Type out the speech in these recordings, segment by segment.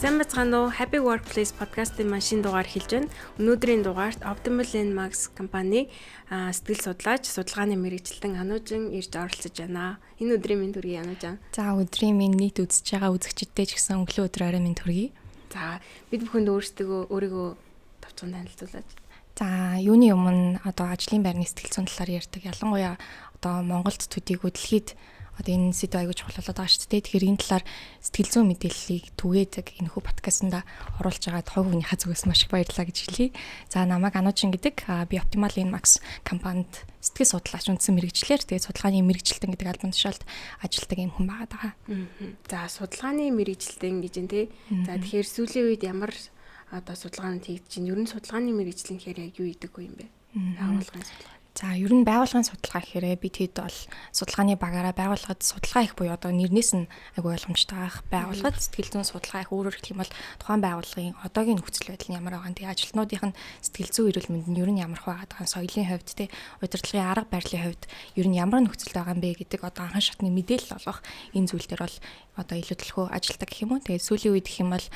Сайн бацгаана уу? Happy Workplace podcast-ийн машин дугаар хэлж байна. Өнөөдрийн дугаарт Optimal Landmarks компани сэтгэл судлаач, судалгааны мэргэжилтэн Анужин ирж оролцож байна. Энэ өдрийн минь төргий Анужин. За өдрийн минь нийт үзэж байгаа үзэгчдтэй ч гэсэн өглөө өдөр орой минь төргий. За бид бүхэнд өөрийгөө товчхон танилцуулаач. За юуны өмнө одоо ажлын байрны сэтгэл зүйн талаар ярьдаг. Ялангуяа одоо Монголд төдийгүй дэлхийд одоо энэ сэдв аягүй чухал болоод байгаа шүү дээ. Тэгэхээр энэ талаар сэтгэл зүйн мэдээллийг түгээдэг энэхүү подкастнда оруулж байгаад хов хүнийхээ зүгээс маш их баярлалаа гэж хэлье. За намайг Анужин гэдэг. Би Optimal Landmarks компанид сэтгэл судлаач үндсэн мэргэжлэр тэгээд судалгааны мэргэжилтэн гэдэг албан тушаалд ажилладаг юм хүн байгаа. За судалгааны мэргэжилтэн гэж энэ тий. За тэгэхээр сүүлийн үед ямар одоо судалгаанд хийгдэж байна? Ер нь судалгааны мэргэжил гэхээр яг юу идэг вэ юм бэ? Байгууллагын судалгаа. За ер нь байгууллагын судалгаа гэхээр бид хэд бол судалгааны багаараа байгууллагад судалгаа их буюу одоо нэрнээс нь айгүй ойлгомжтой байх. Байгууллагад сэтгэл зүйн судалгаа их өөрөөр хэлэх юм бол тухайн байгууллагын одоогийн нөхцөл байдал нь ямар байгаа. Тэгээ ажилтнуудын сэтгэл зүйн эрүүл мэнд нь ер нь ямар байгаа. Соёлын хувьд те удирдлагын арга барилын хувьд ер нь ямар нөхцөлд байгаа юм бэ гэдэг одоо анхан шатны мэдээлэл олгох энэ зүйл дээр бол одоо илүү төлхөө ажилтдаг гэх юм уу. Тэгээ сүүлийн үед гэх юм бол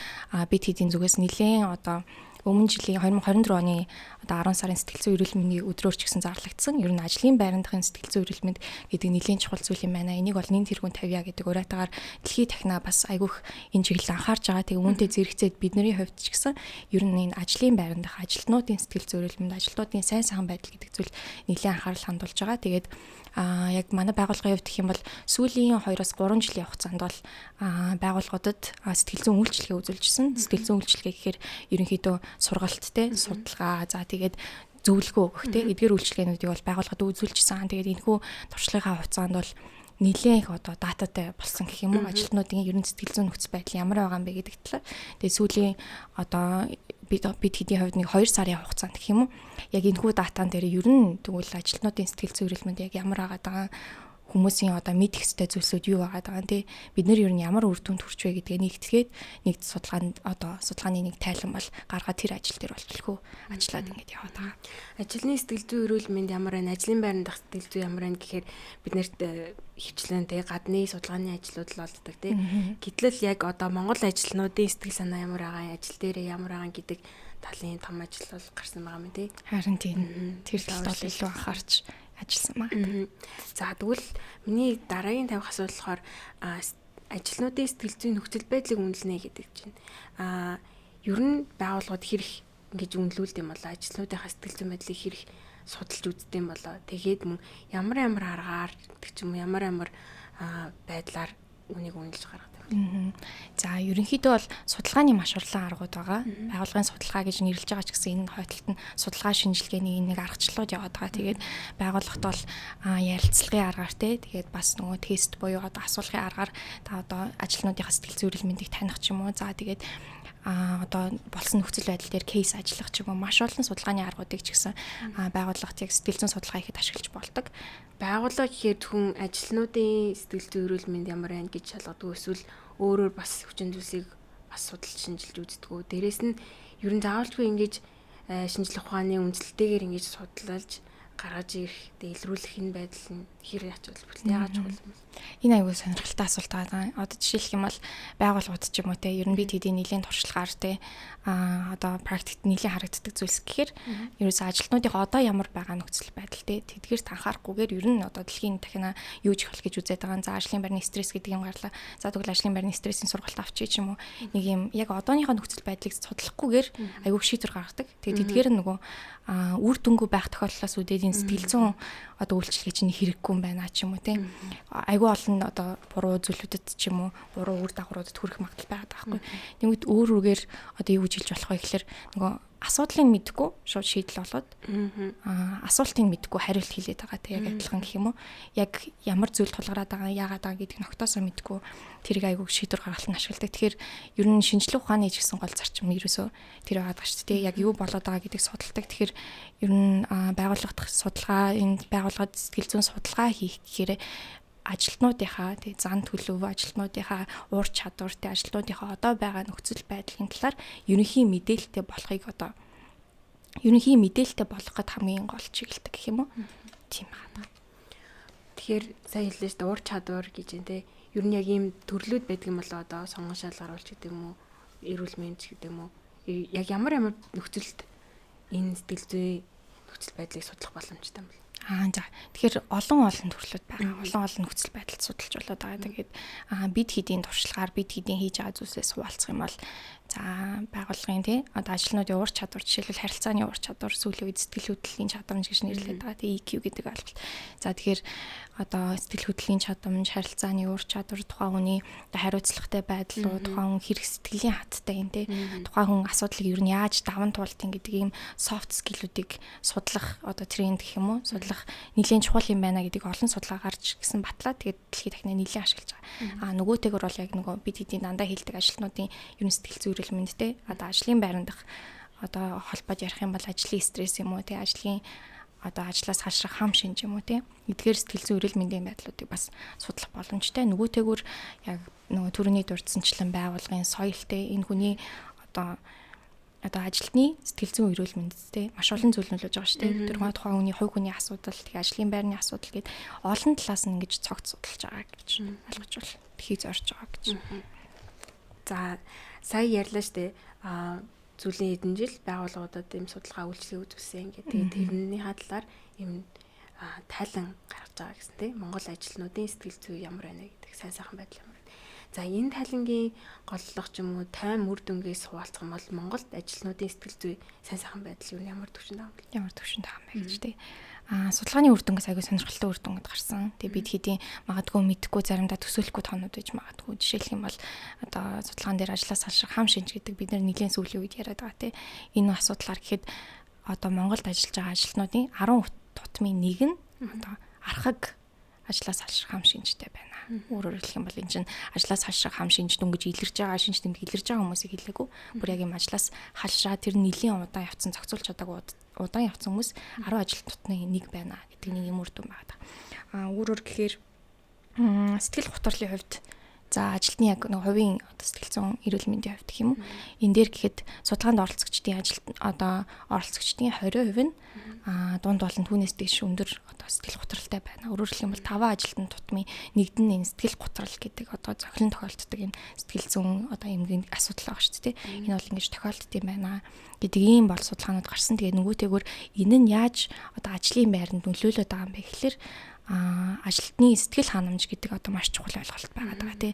бид хэдийн зүгээс нэлээд одоо өмнө жилийн 2024 оны одоо 10 сарын сэтгэл зүйн эрүүл мэндийн өдрөөр ч гэсэн зарлагдсан. Ер нь ажлын байрандахын сэтгэл зүйн эрүүл мэнд гэдэг нэлийн чухал зүйл юм байна. Энийг бол нэн тэргүүн тавья гэдэг уриатаагаар дэлхийд дахина бас айгүйх энэ чиглэл анхаарч байгаа. Тэгээ үүнтэй зэрэгцээд бидний хувьд ч гэсэн ер нь энэ ажлын байрандах ажилтнуудын сэтгэл зүйн эрүүл мэнд, ажилтнуудын сайн сайхан байдал гэдэг зүйл нэлийн анхаарал хандуулж байгаа. Тэгээд яг манай байгууллагын хувьд гэх юм бол сүүлийн 2-3 жилийн хугацаанд бол байгууллагуудад сэтгэл зүйн үйлчилгээ үзүүлжсэн. Сэтгэл зүйн үйлчилгээ гэхээр ерөнхийдөө сургалттай судалгаа за тэгээд зөвлөгөө өгөх те эдгээр үйлчилгээнүүдийг бол байгууллагад үзүүлжсэн. Тэгээд энэхүү туршлагын хугацаанд бол нэлээд их одоо дататай болсон гэх юм уу ажилтнуудын ер нь сэтгэл зүйн нөхцөл байдал ямар байгаа юм бэ гэдэг талаар. Тэгээд сүүлийн одоо бид хэдийн хувьд нэг 2 сарын хугацаанд гэх юм уу яг энэхүү датан дээр ер нь тэгвэл ажилтнуудын сэтгэл зүйн эрүүл мэнд яг ямар байгаа хүмүүсийн одоо мэдэх ёстой зүйлсүүд юу байгаа тий бид нэр ер нь ямар үр дүнд хүрч вэ гэдгээ нэгтгэхэд нэг судалгаанд одоо судалгааны нэг тайлан бол гаргаад тэр ажил дээр болчихлоо ажиллаад ингэж яваад байгаа. Ажлын сэтгэл зүйн эрүүл мэнд ямар байна? Ажлын байрандах сэтгэл зүй ямар байна гэхээр бид нарт хөвчлэн тий гадны судалгааны ажлууд л болдог тий. Гэтэл яг одоо Монгол ажилтнуудын сэтгэл санаа ямар байгаа, ажил дээрээ ямар байгаа гэдэг талын том ажил бол гарсан байгаа юм тий. Харин тийм. Тэр талд бол илүү анхаарч ажилласан байна. За тэгвэл миний дараагийн тавих асуудал болохоор ажилтнуудын сэтгэл зүйн нөхцөл байдлыг үнэлнэ гэдэг чинь. Ер нь байгууллагууд хэрэг ингэж үнэлүүлдэг юм болоо ажилтнуудынхаа сэтгэл зүйн байдлыг хэрэг судалж үздэг юм болоо. Тэгээд мөн ямар аргаар гэдэг ч юм уу ямар байдлаар үнийг үнэлж гаргадаг. За ерөнхийдөө бол судалгааны маш урлан аргууд байгаа. Байгууллагын судалгаа гэж нэрлэж байгаа ч гэсэн энэ хойдолд нь судалгаа шинжилгээний нэг аргачлалууд яваад байгаа. Тэгээд байгууллагт бол ярилцлагын аргаар тэгээд бас нөгөө тест буюу одоо асуулгын аргаар та одоо ажилтнуудынхаа сэтгэл зүйн эрүүл мэндийг таних ч юм уу. За тэгээд одоо болсон нөхцөл байдал дээр кейс ажиллах ч юм уу маш олон судалгааны аргуудыг ч гэсэн байгууллагт яг сэтгэл зүйн судалгаа хийхэд ашиглаж болдог. Байгууллага гэхэд хүн ажилтнуудын сэтгэл зүйн эрүүл мэнд ямар байна гэж шалгадаг эсвэл өөрөөр бас хүчин зүйлсийг бас судалж шинжилж үздэг. Дээрээс нь ер нь заавалжгүй ингэж шинжлэх ухааны үндэслэлтэйгээр ингэж судалж гаргаж ирэх, дэлгэрүүлэх энэ байдал нь хэр ачаал бүтэл яагаад чухал юм бэ? Энэ аюул сонирхолтой асуулт байгаа. Одоо жишээлх юм бол байгууллагууд ч юм уу те ер нь бид хэдийн нэлийн туршлагаар те одоо практикт нэлийн харагддаг зүйлс гэхээр ерөөсөө ажилтнуудынхаа одоо ямар байгаа нөхцөл байдал те тэдгээрт анхаарахгүйгээр ер нь одоо дэлхийн дахина юу ч их болж үзээд байгаа. За ажлын байрны стресс гэдэг юм гарлаа. За тэгвэл ажлын байрны стрессийн сургалт авчиж ч юм уу нэг юм яг одооныхоо нөхцөл байдлыг судлахгүйгээр аюул шийдвэр гаргадаг. Тэгээд тэдгээр нь нөгөө үр дүнгүй байх тохиолдлоос үүдээд энэ сэтгэл зүйн одоо үйлчлэгээ чинь хэрэггүй юм байна ч юм уу те айгүй олон одоо буруу зүйлүүдэд ч юм уу буруу үр дагавруудад хүрэх магадлал байгаа байхгүй. Нэгд өөр рүүгээр одоо юу гэж хэлж болох вэ гэхээр нөгөө асуудлыг мэдгүй шууд шийдэл болоод асуултыг мэдгүй хариулт хэлээд байгаа те яг адилхан гэх юм уу. Яг ямар зүйл тулгараад байгаа яагаад байгаа гэдгийг ногтоосоо мэдгүй тэрийг айгүй шийдвэр гаргалтанд ашигладаг. Тэгэхээр ер нь шинжлэх ухааны ч гэсэн гол зарчим ерөөсөө тэр байгаа даа шүү дээ. Яг юу болоод байгаа гэдгийг судалдаг. Тэгэхээр ер нь байгууллагын судалгаа энэ байгууллагад сэтгэл зүйн судалгаа хийх гэхээр ажилтнуудынхаа тэг зан төлөв ажилтнуудынхаа уур чадвар тэг ажилтнуудынхаа одоо байгаа нөхцөл байдлын талаар ерөнхий мэдээлэлтэй болохыг одоо ерөнхий мэдээлэлтэй болгоход хамгийн гол чиглэлтэй гэх юм уу тийм байна. Тэгэхээр сайн хэллээ шүү дээ уур чадвар гэж юм те ер нь яг ийм төрлүүд байдаг юм болоо одоо сонгон шалгаруулж гэдэг юм уу эрүүл мэнд гэдэг юм уу? Яг ямар нөхцөлд энэ сэтгэл зүйн нөхцөл байдлыг судлах боломжтой юм бэ? За тэгэхээр олон төрлөд байгаа. Олон нөхцөл байдалд судалж болоод байгаа. Тэгээд бид хэдийн туршлагаар бид хэдийн хийж байгаа зүйлсээс хуваалцах юм бол за байгууллагын одоо ажилтнуудын ур чадвар, жишээлбэл харилцааны ур чадвар, сүүлийн үед сэтгэл хөдлөлийн чадамж гэж нэрлэдэг байгаа. EQ гэдэг ойлголт. За тэгэхээр одоо сэтгэл хөдлөлийн чадамж, харилцааны ур чадвар, тухайн хүний хариуцлагатай байдал, тухайн хүн хэрэг сэтгэлийн хаттай юм тухайн хүн асуудлыг ер нь яаж даван туулдгийг гэдэг ийм soft skill-үүдийг судлах одоо тренд гэх юм уу? Судлах нэлээд чухал юм байна гэдгийг олон судалгаа гарч гисэн батлаа. Тэгээд дэлхийд дахин нэлээд ашиглаж байгаа. Нөгөөтэйгөр бол яг нөгөө бид хэдийн дандаа хэлдэг ажилтнуудын ер нь сэтгэл зүйн эрүүл мэндтэй одоо ажлын байранд одоо холбоод ярих юм бол ажлын стресс юм уу ажлын одоо ажлаас хашрах хам шинж юм уу эдгээр сэтгэл зүйн эрүүл мэндийн байдлуудыг бас судлах боломжтой. Нөгөөтэйгүр яг нөгөө төрөний дурдсанчлан байгуулгын соёлтэй энэ хүний одоо ажилтны сэтгэл зүйн эрүүл мэндэд маш олон зүйл нөлөөж байгаа шүү дээ. Тэр тухайн хүний хувь хүний асуудал, тэгээ ажлын байрны асуудал гээд олон талаас нь ингэж цогц судалж байгаа гэж ойлгож байна. Тхийг зорж байгаа гэж. За сая ярьлаа шүү дээ. Зүйлийн хэдэн жил байгууллагуудад ийм судалгаа үйлчлэгийг үзүүлсэн гэдэг. Тэрний хадлаар ийм тайлан гаргаж байгаа гэсэн тийм Монгол ажилтнуудын сэтгэл зүй ямар байна гэдэг сайн байдал ямар. За энэ тайлангийн голлох ч юм уу тайм үр дүнгээс хуваалцах юм бол Монголд ажилтнуудын сэтгэл зүй сайн байдал юу ямар төвшөнд байгаа юм бэ? Ямар төвшөнд байгаа юм бэ гэж тийм. Судалгааны үр дүнгээс аягүй сонирхолтой үр дүнгууд гарсан. Тэгээ бид хэдийн магадгүй мэдхгүй заримдаа төсөөлөхгүй тоонууд байж магадгүй. Жишээлх юм бол одоо судалгаан дээр ажлаас салших хам шинж гэдэг бид нар нэгэн сүүлийн үед яриад байгаа тийм. Энэ асуудлаар гэхэд одоо Монголд ажиллаж байгаа ажилтнуудын 10 тутмын нэг нь одоо архаг ажлаас салших хам шинжтэй байна. Өөрөөр хэлэх юм бол энэ чинь ажлаас хашрах хам шинж дүнгиж илэрж байгаа шинж тэмдэг илэрж байгаа хүмүүсийг хэлээгүй. Бүр яг юм ажлаас хашраа тэр нэлийн удаан явцсан зохицуулж чадаагүй удаан явцсан хүмүүс 10 ажил тутмын нэг байна гэдэг нэг юм үр дүн байгаа. Өөрөөр гэхээр сэтгэл готрлын хувьд за ажилтны яг нэг хувийн одоо сэтгэл зүйн эрүүл мэндийн хувьд гэх юм уу. Энэ дээр гэхэд судалгаанд оролцогчдын оролцогчдын 20% нь дунд болон түүнээс дэш өндөр одоо сэтгэл готролтой байна. Өөрөөр хэлэх юм бол 5 ажилтны тутмын нэгд нь энэ сэтгэл готрол гэдэг одоо зохилон тохиолддог энэ сэтгэл зүйн одоо эмгэн асуудал байгаа шүү дээ. Энэ бол ингэж тохиолддог юм байна гэдэг ийм бол судалгаанууд гарсан. Тэгээ нөгөөтэйгөр энэ нь яаж одоо ажлын байранд нөлөөлөд байгаа юм бэ гэхэлэр ажилтны сэтгэл ханамж гэдэг одоо маш чухал ойлголт байгаа даа тий.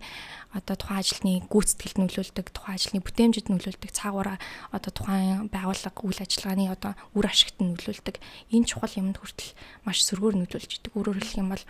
Одоо тухайн ажилтны гүйцэтгэлд нөлөөлдөг, тухайн ажилтны бүтээмжид нөлөөлдөг, цаагаараа одоо тухайн байгууллага үйл ажиллагааны одоо үр ашигт нөлөөлдөг. Энэ чухал юмд хүртэл маш сөргөөр нөлөөлж идэг. Өөрөөр хэлэх юм бол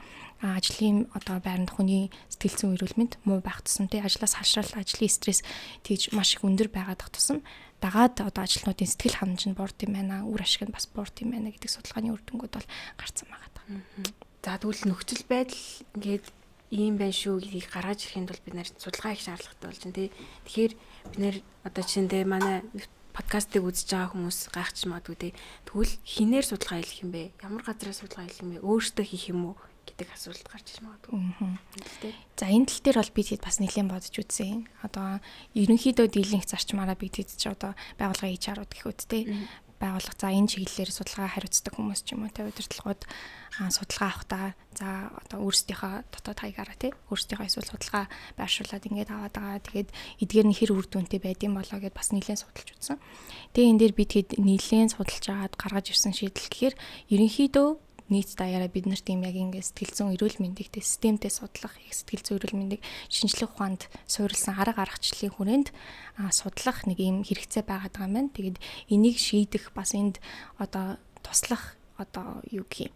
ажлын одоо байранд хүний сэтгэл зүйн эрүүл мэнд муу байх тусам тий ажлаас хашрал, ажлын стресс тийж маш их өндөр байгаад тусам дагаад одоо ажилтнуудын сэтгэл ханамж нь буурд юм байна, үр ашиг нь бас буурд юм байна гэдэг судалгааны үр дүнгууд бол гарсан байгаа даа. За тэгвэл нөхцөл байдал ингээд ийм байна шүү гэдгийг гаргаж ирэхэд бол бид нэр судалгаа хийх шаардлагатай болж байна тий. Тэгэхээр бид нэр одоо жишээндээ манай подкастыг үзэж байгаа хүмүүс гайхчих магадгүй тий. Тэгвэл хинээр судалгаа хийх юм бэ? Ямар газраас судалгаа хийх юм бэ? Өөртөө хийх юм уу гэдэг асуулт гарч иж магадгүй. За энэ тал дээр бол бид хэд бас нэлээд бодож үзсэн. Одоо ерөнхийдөө дийлэнх зарчмаараа бид хэд ч одоо байгууллагын HR-ууд гэх үт тий. Байгууллага за энэ чиглэлээр судалгаа хариуцдаг хүмүүс ч юм уу тавь удирдлагууд судалгаа авахдаа за одоо өөрсдийнхөө дотоод хаягаараа тий өөрсдийнхөө эсвэл судалгаа байршуулад ингээд аваад байгаа. Тэгээд эдгээр нь хэр үр дүнтэй байдсан болоо гэд бас нэлээд судалж үзсэн. Тэгээ энэ дээр бид хэд нэлээд судалж агаад гаргаж ирсэн шийдэл гэхээр ерөнхийдөө нийт даяараа бид нарт юм яг ингээд сэтгэл зүйн эрүүл мэндийг системтэй судлах, сэтгэл зүйн эрүүл мэндийг шинжлэх ухаанд суурилсан арга аргачлалын хүрээнд судлах нэг юм хэрэгцээ байгаад байгаа юм байна. Тэгээд энийг шийдэх бас энд одоо туслах одоо юу гэх юм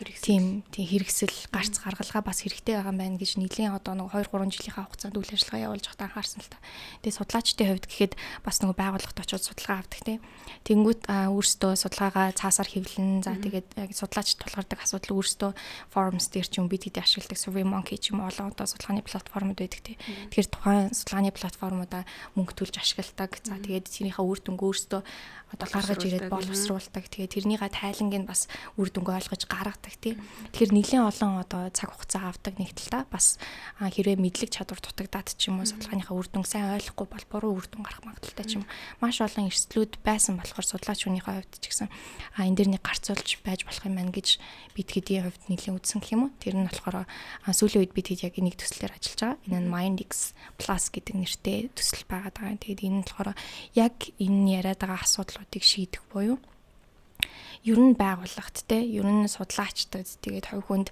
тийм хэрэгсэл гарц гаргалгаа бас хэрэгтэй байгаа юм байна гэж нэлийн одоо нэг 2-3 жилийнхаа хугацаанд үйл ажиллагаа явуулж байхдаа анхаарсан л та. Тэгээ судлаачдын хувьд гэхэд бас нэг байгууллагт очиод судалгаа авдаг тийм. Тэнгүүт өөрсдөө судалгаагаа цаасаар хэвлэн за тэгээд яг судлаач тулгардаг асуудал өөрсдөө forums дээр ч юм бид хэд ашигладаг SurveyMonkey ч юм олон одоо судалгааны платформуд байдаг тийм. Тэгэхээр тухайн судалгааны платформудаа мөнгө төлж ашигладаг. За тэгээд тэрийнхээ үр дүнг өөрсдөө одоо гаргаж ирээд боловсруулдаг. Тэгээд тэрнийга тайланг нь бас үр дүнг ойлгож гаргадаг байдаг тий. Тэгэхээр нэлээд олон одоо цаг хугацаа авдаг нэг талаа бас хэрвээ мэдлэг чадвар дутагдаад ч юм уу судалгааныхаа үр дүн сайн ойлгохгүй бол буруу үр дүн гарах магадaltaй ч юм уу маш олон эрсдлүүд байсан болохоор судлаач хүний хувьд ч гэсэн энэ дэр нэг гарцуулж байж болох юм байна гэж бид хэдийн хувьд нэлээд үзсэн гэх юм уу. Тэр нь болохоор сүүлийн үед бид хэд яг энийг төслөөр ажиллаж байгаа. Энэ нь MindX Plus гэдэг нэртэй төсөл байгаад байгаа. Тэгээд энэ нь болохоор яг энэ яриад байгаа асуудлуудыг шийдэх буюу ер нь байгууллагт те ер нь судлаачдад тэгээд хувь хүнд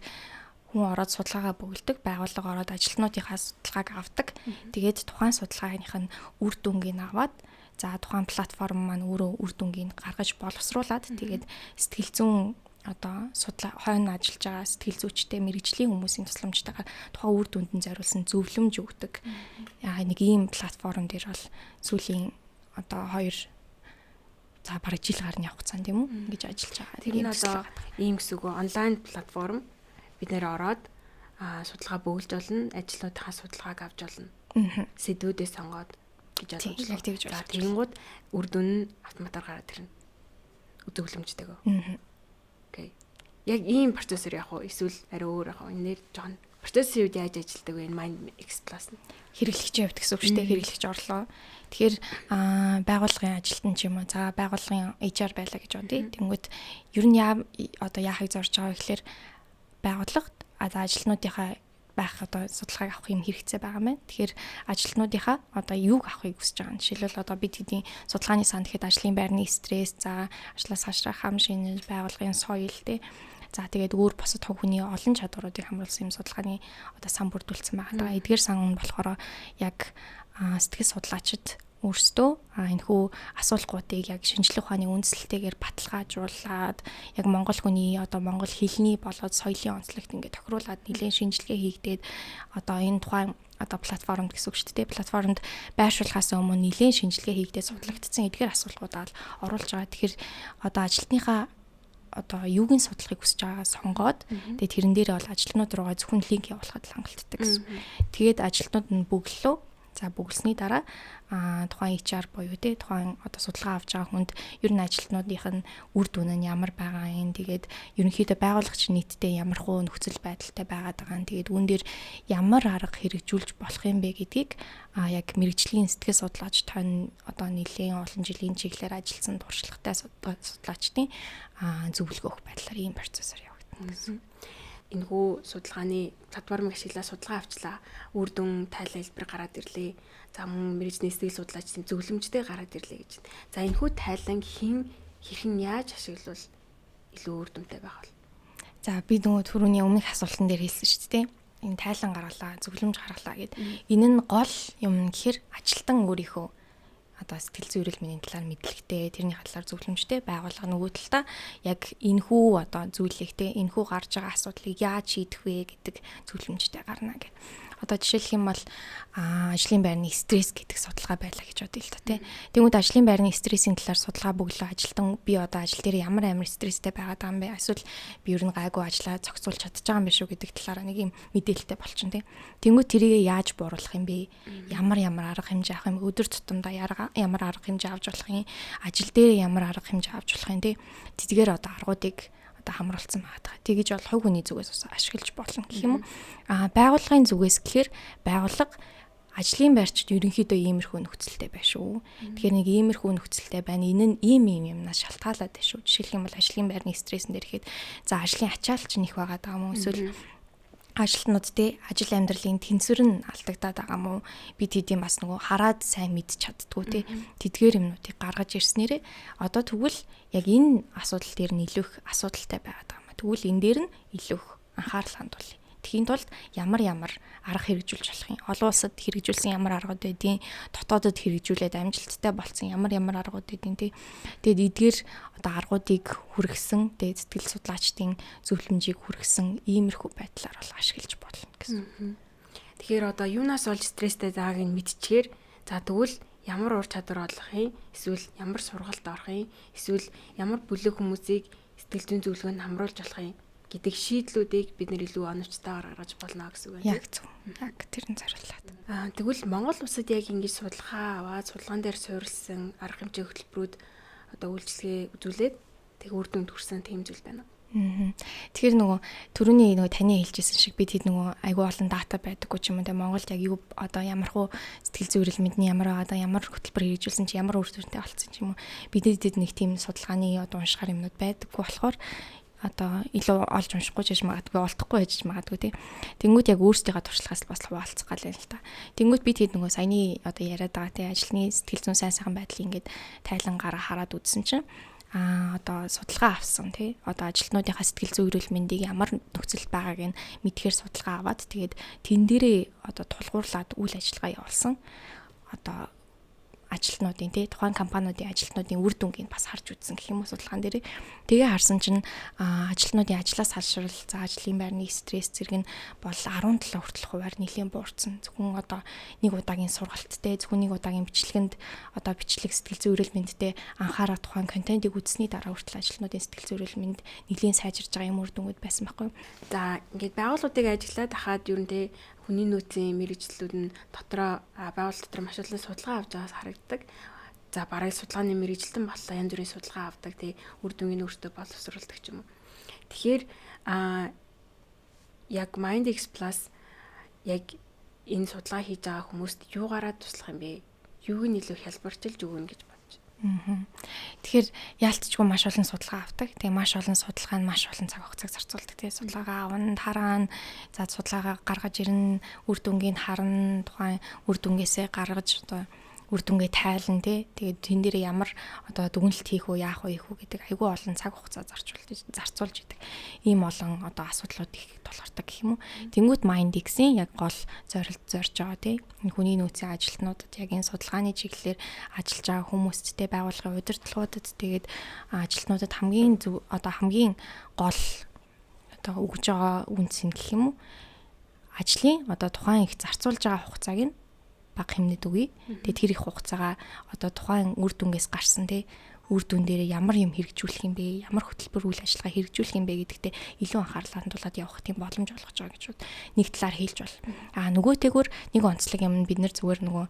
хүн ороод судалгаагаа бөглөдөг, байгууллага ороод ажилтнуудынхаа судалгааг авдаг. Тэгээд тухайн судалгааных нь үр дүнгийг аваад за тухайн платформ маань өөрөө үр дүнгийг гаргаж боловсруулад тэгээд сэтгэл зүйн одоо хойно ажиллаж байгаа сэтгэл зүйчтэй мэрэгжлийн хүмүүсийн тусламжтайгаар тухайн үр дүндэн зориулсан зөвлөмж өгдөг. Нэг ийм платформ дээр бол сүүлийн одоо 2 за бараг жил гарны хугацаанд тийм үү ингэж ажиллаж байгаа. Тэр нь одоо ийм гэсэн үг онлайн платформ бид нэр ороод судалгаа бөглөж болно, ажлуудынхаа судалгааг авч болно. Сэдвүүдээ сонгоод гэж ойлгож байна. Тэгэнгүүт үр дүн нь автоматар гараад ирнэ. Зөвлөмжтэйгөө. Окей. Яг ийм процессор явах уу? Эсвэл арай өөр явах уу? Энэ нэр жоон процессын үед яаж ажилладаг вэ? MindX Plus нь хэрэглэгчийн хувьд гэсэн үг шүү дээ. Хэрэглэгч орлоо. Тэгэхээр байгууллагын ажилтан ч юм уу за байгууллагын HR байлаа гэж бодъё. Тэнгүүт ер нь одоо яахыг зорж байгаа вэ гэхээр байгууллагт ажилтнуудынхаа байх одоо судалгааг авах юм хэрэгцээ байгаа мэн. Тэгэхээр ажилтнуудынхаа одоо юуг авахыг хүсэж байгаа нь жишээлбэл одоо бид хэдийн судалгааны сан гэхэд ажлын байрны стресс за ажлаас хашрах хам шинэ байгууллагын соёл те за тэгээд өөр босод хог хүний олон чадваруудыг хамруулсан юм судалгааны одоо сан бүрдүүлсэн байгаа. Эдгээр сан нь болохоор яг сэтгэл судлаачид өөрсдөө энэхүү асуулгуудыг яг шинжлэх ухааны үндслэлтэйгээр баталгаажуулаад яг монгол хүний одоо монгол хэлний болоод соёлын онцлогт ингээд тохируулаад нэлээд шинжилгээ хийгдээд одоо энэ тухайн одоо платформд гэсэн үг шүү дээ. Платформд байршуулахаас өмнө нэлээд шинжилгээ хийгдээд судлагдсан эдгээр асуулгуудаа оруулж байгаа. Тэгэхээр одоо ажилтныхаа одоо юугийн судалгыг хүсэж байгаа сонгоод тэгээд тэрэн дээр бол ажилтнууд руугаа зөвхөн линк явуулахад хангалттай гэсэн. Тэгээд ажилтнууд нь бөглөлөө. За бөглсөний дараа тухайн HR буюу те тухайн одоо судалгаа авч байгаа хүнд ер нь ажилтнуудынх нь үр дүн нь ямар байгаа юм. Тэгээд ерөнхийдөө байгууллагч нийтдээ ямар хуу нөхцөл байдалтай байгаад байгаа юм. Тэгээд үүн дээр ямар арга хэрэгжүүлж болох юм бэ гэдгийг яг мэрэгжлийн сэтгэл судлаач тань одоо нэлээд олон жилийн чиглэлээр ажилласан туршлагатай судлаачдын зөвлөгөө өгөх байдлаар ийм процессор явагдана гэсэн. Энэхүү судалгааны платформыг ашиглаад судалгаа авчлаа. Үр дүн тайлбар гараад ирлээ. За мөн мэрэгжлийн сэтгэл судлаачдын зөвлөмжтэй гараад ирлээ гэж. За энэхүү тайлан хэрхэн яаж ашиглавал илүү үр дүнтэй байх вэ? За би нөгөө түрүүний өмнөх асуултан дээр хэлсэн шүү дээ. Энэ тайлан гаргалаа, зөвлөмж гаргалаа гэд. Энэ нь гол юм гэхээр ажилтан өөрийнхөө одоо сэтгэл зүйн эрүүл мэндийн талаар мэдлэгтэй, тэрний талаар зөвлөмжтэй байгууллага нөгөө талдаа яг энэхүү одоо зүйлэгтэй, энэхүү гарч байгаа асуудлыг яаж шийдэх вэ гэдэг зөвлөмжтэй гарна гэх. Одоо жишээлх юм бол ажлын байрны стресс гэдэг судалгаа байлаа гэж бодъё л та тийм. Тэгмүүд ажлын байрны стрессийн талаар судалгаа бөглөө ажилтан би одоо ажил дээр ямар амар стресстэй байгаад байгаа юм бэ? Эсвэл би ер нь гайгүй ажиллаа зохицуулж чадчих байгаа юм биш үү гэдэг талаараа нэг юм мэдээлэлтэй болчихно тийм. Тэгмүүд тэрийг яаж бууруулах юм бэ? Ямар арга хэмжээ авах юм? Өдөр тутамдаа ямар арга хэмжээ авч болох юм? Ажил дээр ямар арга хэмжээ авч болох юм тийм. Тэдгээр одоо аргуудыг одоо хамруулсан байгаа. Тэгэж бол хувь хүний зүгээс ашиглаж болно гэх юм уу. Байгууллагын зүгээс гэхээр байгууллага ажлын байрчид ерөнхийдөө иймэрхүү нөхцөлтэй байна шүү. Тэгэхээр нэг иймэрхүү нөхцөлтэй байна. Энэ нь ийм юмнаас шалтгаалаад байна шүү. Жишээлх юм бол ажлын байрны стрессэн дээр ихэд за ажлын ачаалал ч нэх байгаа даа мó эсвэл ажилтнууд те ажил амьдралын тэнцвэр нь алдагдаад байгаа мó бид хэдийн бас нөгөө хараад сайн мэдж чаддгүй те тэдгээр юмнуудыг гаргаж ирснээрээ одоо тэгвэл яг энэ асуудал дээр нь илүү их асуудалтай байгаад байгаа юм. Тэгвэл энэ дээр нь илүү их анхаарал хандуулъя. Тхийн тулд ямар арга хэрэгжүүлж болох юм. Олон улсад хэрэгжүүлсэн ямар аргууд байдیں۔ Дотоодод хэрэгжүүлээд амжилттай болсон ямар аргууд байдیں۔ Тэгэд эдгээр одоо аргуудыг хүргэсэн, тэгээд сэтгэл судлаачдын зөвлөмжийг хүргэсэн иймэрхүү байдлаар бол ашиглаж болно гэсэн. Тэгэхээр одоо юунаас олж стресстэй байгааг нь мэдчихээр за тэгвэл ямар ур чадвар олох юм? Эсвэл ямар сургалт орох юм? Эсвэл ямар бүлэг хүмүүсийг сэтгэл зүйн зөвлөгөөнд хамруулж болох юм гэдэг шийдлүүдийг бид нэр илүү оновчтойгоор гаргаж болно гэсэн үг байна. Яг зөв. Яг тэр нь зориуллаад. Тэгвэл Монгол улсад яг ингэж судалгаа аваад судалгаан дээр суурилсан арга хэмжээ хөтөлбөрүүд одоо үйлчлэгээ үзүүлээд тэг үр дүнд хүрсэн тийм зүйл байна уу? Тэгэхээр нөгөө түрүүний нөгөө таны хэлжсэн шиг бид хэд нөгөө айгүй олон дата байдаггүй ч юм уу те Монголд яг юу одоо ямар хуу сэтгэл зүйн эрүүл мэндийн ямар одоо ямар хөтөлбөр хэрэгжүүлсэн чи ямар үр дүнтэй болсон ч юм уу бид хэд нэг тийм судалгааны одоо уншихаар юмнууд байдаггүй болохоор одоо илүү олж уншихгүй ч гэж магадгүй олдохгүй байж магадгүй тий. Тэнгүүд яг өөрсдийнхээ туршлагаас бас хуваалцах гал юм л та. Тэнгүүд бид хэд нөгөө саяны одоо яриад байгаа тий ажлын сэтгэл зүйн сайн сайхан байдлыг ингээд тайлангаар хараад үзсэн чинь одоо судалгаа авсан тий. Одоо ажилтнуудынхаа сэтгэл зүйн эрүүл мэндийг ямар нөхцөлд байгааг нь мэдхээр судалгаа аваад тэгээд тэн дээрээ одоо тулгуурлаад үйл ажиллагаа явуулсан. Одоо ажилтнуудын тий тухайн компаниудын ажилтнуудын үр дүнгийг бас харж үзсэн гэх юм уу судалгаан дээр. Тэгээ харсан чинь ажилтнуудын ажлаас салшрал, за ажлын байрны стресс зэрэг нь бол 17 хүртэлх хувиар нэлээд буурсан. Зөвхөн одоо нэг удаагийн сургалттай, зөвхөн нэг удаагийн бичлэгэнд одоо бичлэг сэтгэл зүйн эрүүл мэндтэй анхаарал тухайн контентыг үзсний дараа хүртэл ажилтнуудын сэтгэл зүйн эрүүл мэнд нэлээд сайжирж байгаа юм үр дүнгууд байсан байхгүй юу. За ингээд байгууллагуудыг ажиллаад хахад юу нэ хүний нөөцийн мэрэгжлүүд нь дотроо байгууллага дотор маш олон судалгаа авч байгаас харагддаг. За бараг судалгааны мэрэгжилтэн боллоо янз бүрийн судалгаа авдаг тий үр дүнгийн өөртөө боловсруулдаг ч юм уу. Тэгэхээр яг MindX Plus яг энэ судалгаа хийж байгаа хүмүүст юугаараа туслах юм бэ? Юуг нь илүү хялбарчилж өгнө гэж бодож байна. Тэгэхээр яалтчгүй маш олон судалгаа авдаг. Тэгээ маш олон судалгаа нь маш олон цаг хугацааг зарцуулдаг. Тэгээ судалгаагаа авна, тараана, за судалгаагаа гаргаж ирнэ, үр дүнгийг харна, тухайн үр дүнгээсээ гаргаж одоо үр дүнгээ тайлна тий. Тэгээд тэн дээр ямар одоо дүгнэлт хийх үү, яах вэ гэдэг айгүй олон цаг хугацаа зарцуулж идэг. Ийм олон одоо асуудлууд их тулгардаг гэх юм уу. Тэнгүүд MindX-ийн яг гол зорилт зорж байгаа тий. Хүний нөөцийн ажилтнуудад яг энэ судалгааны чиглэлээр ажиллаж байгаа хүмүүсттэй байгууллагын удирдлагуудад тэгээд ажилтнуудад хамгийн одоо хамгийн гол одоо өгж байгаа үнс нь гэх юм уу. Ажлын одоо тухайн их зарцуулж байгаа хугацааг нь бага хэмнэд үгүй. Тэгээд тэр их хугацаагаа одоо тухайн үр дүнгээс гарсан тий үр дүн дээр ямар юм хэрэгжүүлэх юм бэ? Ямар хөтөлбөр үйл ажиллагаа хэрэгжүүлэх юм бэ гэдэгтээ илүү анхаарал хандуулад явах тийм боломж олгож байгаа гэж бод. Нэг талаар хэлж бол. Нөгөөтэйгүр нэг онцлог юм бид нэр зүгээр нөгөө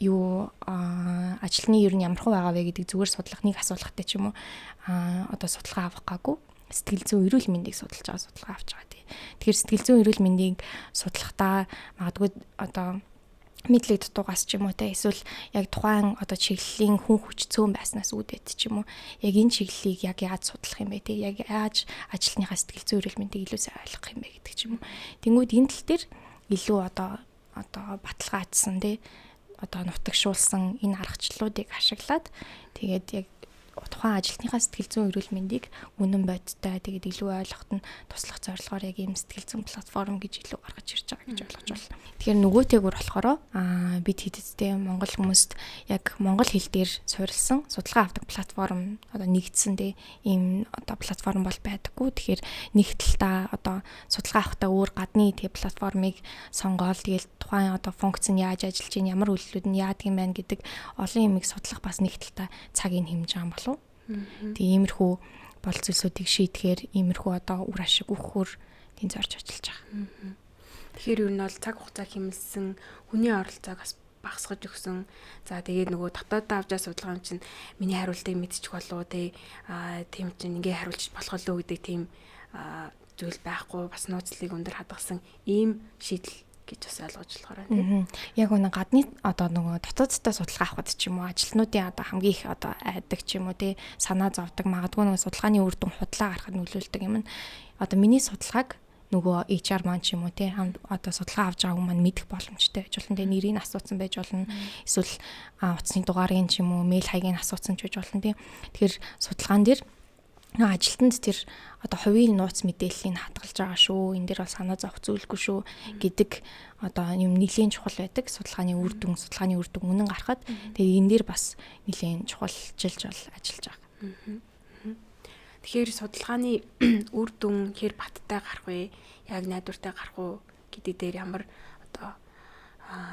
юу ажилтны ер нь ямар хөө байгаа вэ гэдэг зүгээр судлах нэг асуулгатай ч юм уу одоо судалгаа авах гаагүй сэтгэл зүйн эрүүл мэндийг судалж байгаа судалгаа авч байгаа тий. Тэгэхээр сэтгэл зүйн эрүүл мэндийг судлахдаа магадгүй одоо мэдлэг дутуугаас ч юм уу те эсвэл яг тухайн одоо чиглэлийн хүн хүч цөөн байснаас үүдээд ч юм уу яг энэ чиглэлийг яг яаж судлах юм бэ те яг яаж ажилтныхаа сэтгэл зүйн эрүүл мэндийг илүү сайн ойлгох юм бэ гэдэг ч юм уу. Тэнгүүд энэ тал дээр илүү одоо баталгаажсан те одоо нутагшуулсан энэ аргачлалуудыг ашиглаад тэгээд яг тухайн ажилтныхаа сэтгэл зүйн эрүүл мэндийг үнэн бодиттой тэгээд илүү ойлгоход нь туслах зорилгоор яг ийм сэтгэл зүйн платформ гэж илүү гаргаж ирж байгаа гэж ойлгож байна. Тэгэхээр нөгөөтэйгүр болохоор бид хэдийдээ монгол хүмүүст яг монгол хэл дээр суурилсан судалгаа авдаг платформ одоо нэгдсэн дээ ийм одоо платформ бол байдаггүй. Тэгэхээр нэг талдаа одоо судалгаа авахдаа өөр гадны тэг платформыг сонгоол тэгэл тухайн одоо функц нь яаж ажиллаж ийн ямар үйлдэлүүд нь яадаг юм байна гэдэг олон юмыг судлах бас нэг талдаа цагийг хэмжиж байгаа болов. Тэгээ иймэрхүү бол зүйлсүүдийг шийдэхээр иймэрхүү одоо үр ашиг өгөхөөр тийм зорж ажиллаж байгаа. Тэгэхээр ер нь бол цаг хугацаа хэмэлсэн хүний оролцоог бас багасгаж өгсөн. За тэгээд нөгөө дотооддоо авч байгаа судалгаа чинь миний хариултыг мэдчих болов тий тийм чинь ингээ хариулж болох лөө гэдэг тийм зүйл байхгүй бас нууцлалыг өндөр хадгалсан ийм шийдэл гэж бас ойлгож болохоор тийм. Яг үнэ гадны одоо нөгөө дотоодтой судалгаа авахд ч юм уу ажилтнуудын одоо хамгийн их одоо айдаг ч юм уу тий санаа зовдөг магадгүй нөгөө судалгааны үр дүн худлаа гаргахад нөлөөлдөг юм нь одоо миний судалгааг нөгөө HR маань ч юм уу тий одоо судалгаа авч байгаа хүмүүс маань мэдэх боломжтой байж болно тий нэрийг асуусан байж болно эсвэл утасны дугаарыг ч юм уу мэйл хаягийг асуусан ч байж болно тий тэгэхээр судалгаан дээр ажилтнанд тэр одоо хувийн нууц мэдээллийг хадгалж байгаа шүү. Энэ дээр бол санаа зовх зүйлгүй шүү гэдэг одоо юм нэлийн чухал байдаг. Судалгааны үр дүн үнэн гарахад тэгээ энэ дээр бас нэлийн чухалчилж бол ажиллаж байгаа. Тэгэхээр судалгааны үр дүн хэр баттай гарах вэ? Яг найдвартай гарах уу гэдэг дээр ямар одоо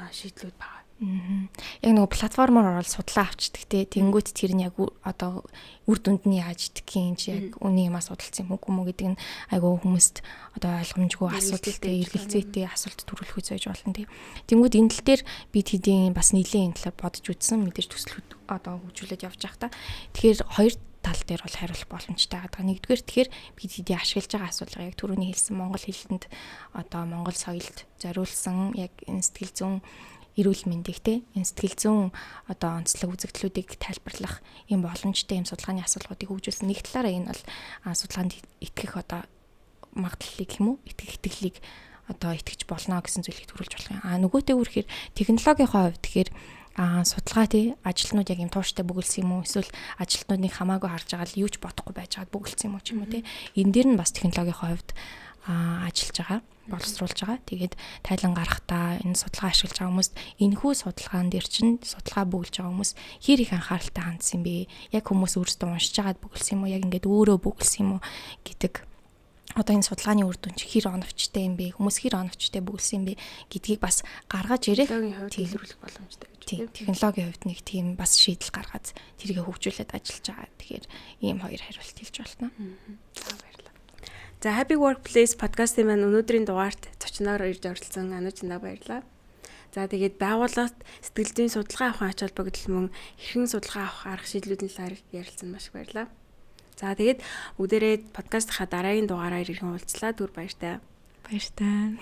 шийдлүүд байгаа. Яг нөгөө платформоор ороод судлаа авчдаг те тэнгүүт тэр нь яг одоо үр дүнд нь яаж идэх юм чи яг үний юмаа судалсан юм уу гэдэг нь айгүй хүмүүст одоо ойлгомжгүй асуудалтай эргэлзээтэй асуулт төрүүлэх үе байж болно те тэнгүүд энэ тал дээр бид хэдийн бас нийлэн энэ талаар бодож үзсэн мэдээж төсөл одоо хөгжүүлээд явж байгаа та тэгэхээр хоёр тал дээр бол хариулах боломжтой байгаа. Нэгдүгээр тэгэхээр бид хэдий ашиглаж байгаа асуулга яг түрүүний хэлсэн монгол хэлтэнд одоо монгол соёлд зориулсан яг энэ сэтгэл зүйн эрүүл мэндийг энэ сэтгэл зүйн одоо онцлог үзэгдлүүдийг тайлбарлах юм боломжтой юм судалгааны асуулгуудыг хөгжүүлсэн. Нэг талаараа энэ бол судалгаанд итгэх одоо магадлалыг юм уу? Итгэлийг одоо итгэж болно гэсэн зүйлийг төрүүлж болох юм. Нөгөөтэйгүр гэхээр технологийн хувьд тэгэхээр судалгаа ажилтнууд яг юм тууштай бөглсөн юм уу? Эсвэл ажилтнуудыг хамаагүй харж байгаа л юу ч бодохгүй байж байгаад бөглсөн юм уу ч юм уу те. Энэ дээр нь бас технологийн хувьд ажиллаж байгаа, боловсруулж байгаа. Тэгээд тайлан гарахтаа энэ судалгаа ашиглаж байгаа хүмүүст энэхүү судалгаан дээр чинь судалгаа бөглж байгаа хүмүүс хэр их анхааралтай хандсан бэ? Яг хүмүүс өөрсдөө уншиж байгаад бөглсөн юм уу? Яг ингээд өөрөө бөглсөн юм уу гэдэг одоо энэ судалгааны үр дүн чи хэр оновчтой юм бэ? Хүмүүс хэр оновчтой бөглсөн юм бэ гэдгийг бас гаргаж ирэх илрүүлэх боломжтой гэж тийм технологийн хувьд нэг тийм бас шийдэл гаргаад тэргээ хөгжүүлээд ажиллаж байгаа. Тэгэхээр ийм хоёр хариулт хэлж байна. Баярлалаа. За Happy Workplace подкастын маань өнөөдрийн дугаарт зочноор ирж оролцсон Анучиндаа баярлалаа. За тэгээд байгууллагт сэтгэл зүйн судалгаа авах ач холбогдол мөн хэрхэн судалгаа авах арга шийдлүүдийн талаар ярилцсан маш их баярлалаа. За тэгээд бүгдээрээ подкастынхаа дараагийн дугаараар ирхэн уулзлаа. Түр баяртай. Баяртай.